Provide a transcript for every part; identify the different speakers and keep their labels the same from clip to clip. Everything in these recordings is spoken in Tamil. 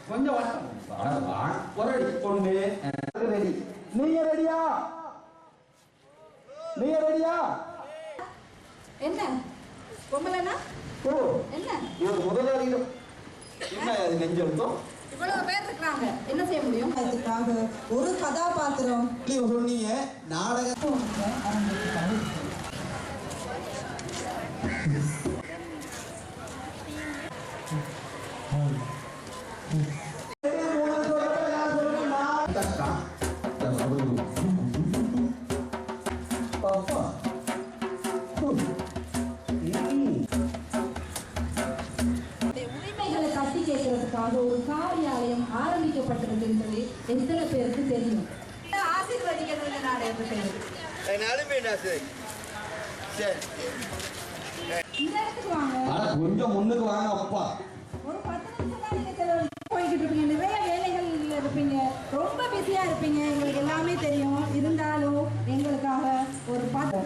Speaker 1: கொஞ்சம் ஒரு அடி கொண்டு ரெடி. நீங்க ரெடியா? நீங்க ரெடியா?
Speaker 2: என்ன பொம்பளைனா
Speaker 1: ஓ
Speaker 2: என்ன
Speaker 1: இவர் முதலாளியிடம் என்ன அது நெஞ்செழுத்தம்?
Speaker 2: இவ்வளவு பேர் இருக்காங்க, என்ன செய்ய முடியும்?
Speaker 3: அதுக்காக ஒரு கதாபாத்திரம்
Speaker 1: சொன்னீங்க நாடகம்
Speaker 2: உரிமைகளை தட்டி கேட்கறதுக்காக ஒரு காரியாலயம் ஆரம்பிக்கப்பட்டிருக்கின்றது. எத்தனை பேருக்கு தெரியும்? ஆசீர்வதிக்கிறது நாடகம். இந்த இடத்துக்கு வாங்க,
Speaker 1: கொஞ்சம் முன்னுக்கு வாங்க அப்பா.
Speaker 2: ஒரு 10 நிமிஷம் தான் நீங்க போய்கிட்டு இருப்பீங்க, நிறைய வேலைகள் இருப்பீங்க, ரொம்ப பிஸியா இருப்பீங்க, எங்களுக்கு எல்லாமே தெரியும். இருந்தாலும் எங்களுக்காக ஒரு பாட்டு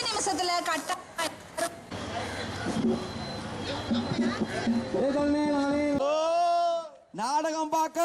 Speaker 2: நிமிஷத்துல கட்ட
Speaker 1: நாடகம் பார்க்க